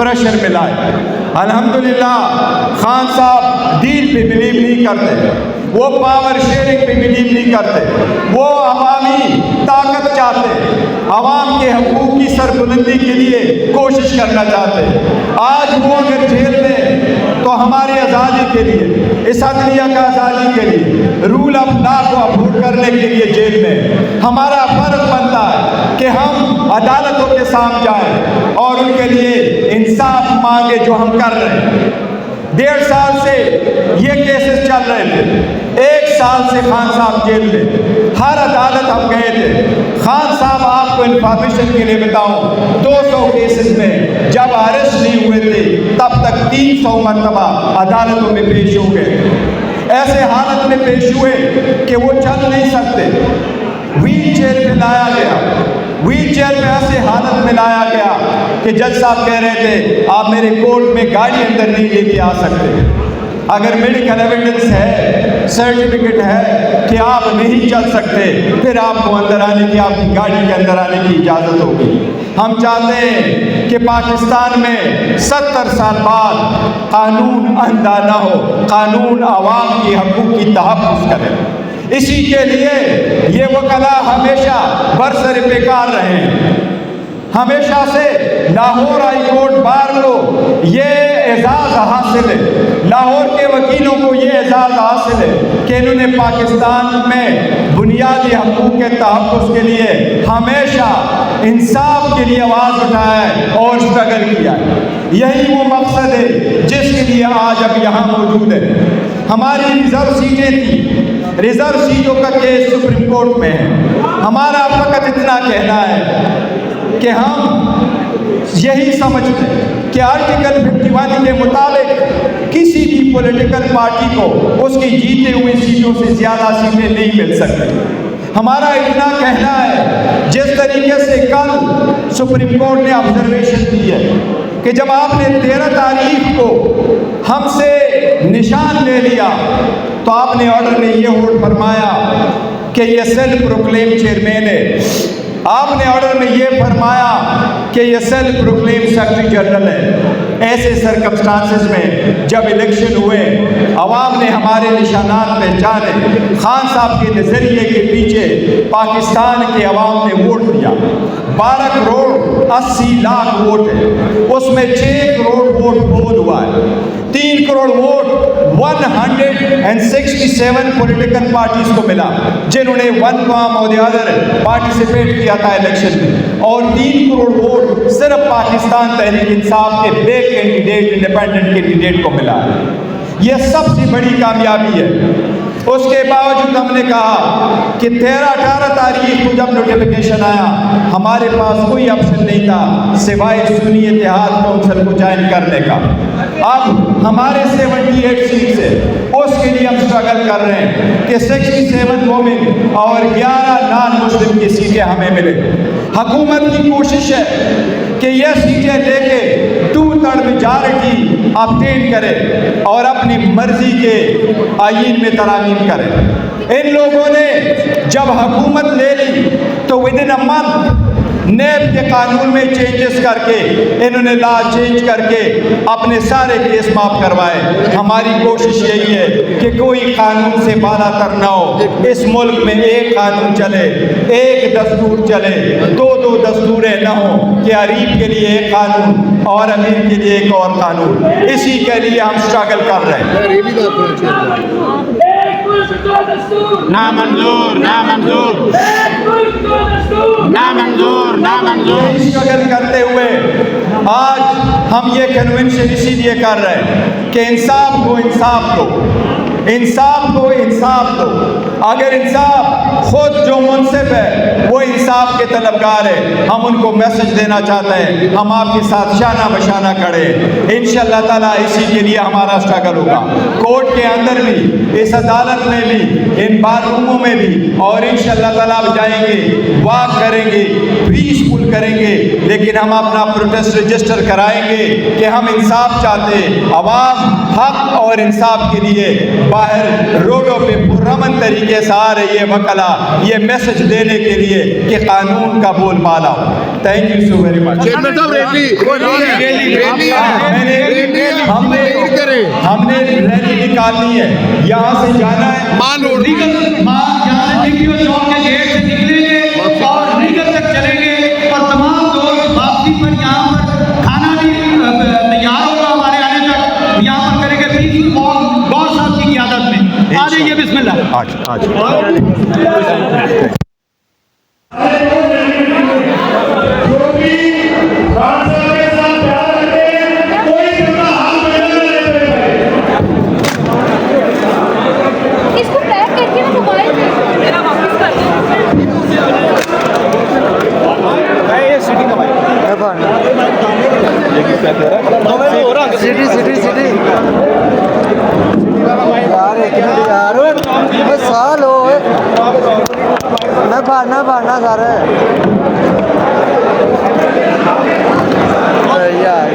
Pressure ملا ہے۔ الحمدللہ خان صاحب ڈیل پہ بلیو نہیں کرتے، وہ پاور شیئرنگ پہ بلیو نہیں کرتے، وہ عوامی طاقت چاہتے، عوام کے حقوق کی سربلندی کے لیے کوشش کرنا چاہتے۔ آج وہ اگر جیل میں تو ہماری آزادی کے لیے، اس عدلیہ کا آزادی کے لیے، رول آف لا کو اپہولڈ کرنے کے لیے جیل میں، ہمارا فرض بنتا ہے کہ ہم عدالتوں کے سامنے جائیں اور ان کے لیے انصاف مانگے جو ہم کر رہے ہیں۔ 1.5 سال سے یہ کیسز چل رہے تھے، 1 سال سے خان صاحب جیل میں، ہر عدالت ہم گئے تھے۔ خان صاحب آپ کو انفارمیشن کے لیے بتاؤں، 200 کیسز میں جب اریسٹ نہیں ہوئے تھے تب تک 300 مرتبہ عدالتوں میں پیش ہو گئے، ایسے حالت میں پیش ہوئے کہ وہ چل نہیں سکتے، ویل چیئر پہ لایا گیا، ویل چیئر میں ایسے حالت میں لایا گیا کہ جج صاحب کہہ رہے تھے آپ میرے کورٹ میں گاڑی اندر نہیں لے کے آ سکتے، اگر میڈیکل ایویڈنس ہے، سرٹیفکیٹ ہے کہ آپ نہیں چل سکتے، پھر آپ کو اندر آنے کی، آپ کی گاڑی کے اندر آنے کی اجازت ہوگی۔ ہم چاہتے ہیں کہ پاکستان میں 70 سال بعد قانون اندھا نہ ہو، قانون عوام کی حقوق کی تحفظ کرے۔ اسی کے لیے یہ وکلا ہمیشہ برسر پیکار رہے ہیں، ہمیشہ سے لاہور ہائی کورٹ بار کو یہ اعزاز حاصل ہے، لاہور کے وکیلوں کو یہ اعزاز حاصل ہے کہ انہوں نے پاکستان میں بنیادی حقوق کے تحفظ کے لیے ہمیشہ انصاف کے لیے آواز اٹھایا ہے اور اسٹرگل کیا ہے۔ یہی وہ مقصد ہے جس کے لیے آج اب یہاں موجود ہے۔ ہماری ریزرو سیٹیں تھیں، ریزرو سیٹوں کا کیس سپریم کورٹ میں ہے۔ ہمارا فقط اتنا کہنا ہے کہ ہم یہی سمجھتے ہیں کہ آرٹیکل 51 کے مطابق کسی بھی پولیٹیکل پارٹی کو اس کی جیتے ہوئی سیٹوں سے زیادہ سیٹیں نہیں مل سکتی۔ ہمارا اتنا کہنا ہے، جس طریقے سے کل سپریم کورٹ نے آبزرویشن دی ہے کہ جب آپ نے 13 تاریخ کو ہم سے نشان لے لیا تو آپ نے آرڈر میں یہ ہولڈ فرمایا کہ یہ سیلف پروکلیم چیئرمین ہے، آپ نے آرڈر میں یہ فرمایا کہ یہ سیلف پروکلیم سیکرٹری جنرل ہے۔ ایسے سرکمسٹانسز میں جب الیکشن ہوئے، عوام نے ہمارے نشانات پہچانے، خان صاحب کے نظریے کے پیچھے پاکستان کے عوام نے ووٹ دیا۔ 12 کروڑ 80 لاکھ ووٹ ہے، اس میں 6 کروڑ ووٹ پول ہوا ہے، 3 کروڑ ووٹ 167 پولیٹیکل پارٹیز کو ملا جنہوں نے ون فارم اور دی ادر پارٹیسپیٹ کیا تھا الیکشن میں، اور 3 کروڑ ووٹ صرف پاکستان تحریک انصاف کے بے کینڈیڈیٹ، انڈیپینڈنٹ کینڈیڈیٹ کو ملا۔ یہ سب سے بڑی کامیابی ہے۔ اس کے باوجود ہم نے کہا کہ 13-18 تاریخ کو جب نوٹیفیکیشن آیا، ہمارے پاس کوئی آپشن نہیں تھا سوائے سنی اتحاد کونسل کو جوائن کرنے کا۔ اب ہمارے 78 سیٹس ہے، اس کے لیے ہم اسٹرگل کر رہے ہیں کہ 67 وومن اور 11 نان مسلم کی سیٹیں ہمیں ملے۔ حکومت کی کوشش ہے کہ یہ سیٹیں لے کے 2/3 میجارٹی آبٹین کرے اور اپنی مرضی کے آئین میں ترامیم کرے۔ ان لوگوں نے جب حکومت لے لی تو ودن اے منتھ نیب کے قانون میں چینجز کر کے انہوں نے لا چینج کر کے اپنے سارے کیس معاف کروائے۔ ہماری کوشش یہی ہے کہ کوئی قانون سے بالا تر نہ ہو، اس ملک میں ایک قانون چلے، ایک دستور چلے، 2 دستوریں نہ ہوں کہ عریب کے لیے ایک قانون اور امیر کے لیے ایک اور قانون۔ اسی کے لیے ہم اسٹرگل کر رہے ہیں۔ نامنظور نامنظور نامنظور نامنظور۔ اسٹرگل کرتے ہوئے آج ہم یہ کنونشن اسی لیے کر رہے ہیں کہ انصاف کو انصاف دو، انصاف کو انصاف دو۔ اگر انصاف خود جو منصف ہے وہ انصاف کے طلبگار ہے، ہم ان کو میسج دینا چاہتے ہیں، ہم آپ کے ساتھ شانہ بشانہ کھڑے ہیں۔ انشاءاللہ تعالیٰ اسی کے لیے ہمارا اسٹرگل ہوگا، کورٹ کے اندر بھی، اس عدالت میں بھی، ان بار روموں میں بھی، اور انشاءاللہ تعالیٰ آپ جائیں گے، واک کریں گے، پیسفل کریں گے، لیکن ہم اپنا پروٹیسٹ رجسٹر کرائیں گے کہ ہم انصاف چاہتے ہیں، عوام حق اور انصاف کے لیے باہر روڈوں پہ پرامن طریقے سے آ رہی ہے وکلا یہ میسج دینے کے لیے کہ قانون کا بول بالا ہو. Thank you so very much. ہم نے ریلی نکالنی ہے, یہاں سے جانا ہے چوک کے گیٹ سے نکلیں گے اور ریگل تک چلیں گے اور تمام دوست واپسی پر یہاں پر کھانا بھی تیار ہوگا ہمارے آنے تک یہاں پر کریں گے پیس گور صاحب کی قیادت میں. آ جائیے بسم اللہ. آج اس کو پیک کر کے نا موبائل میرا واپس کر سال ہو میں بھاڑنا سارا یار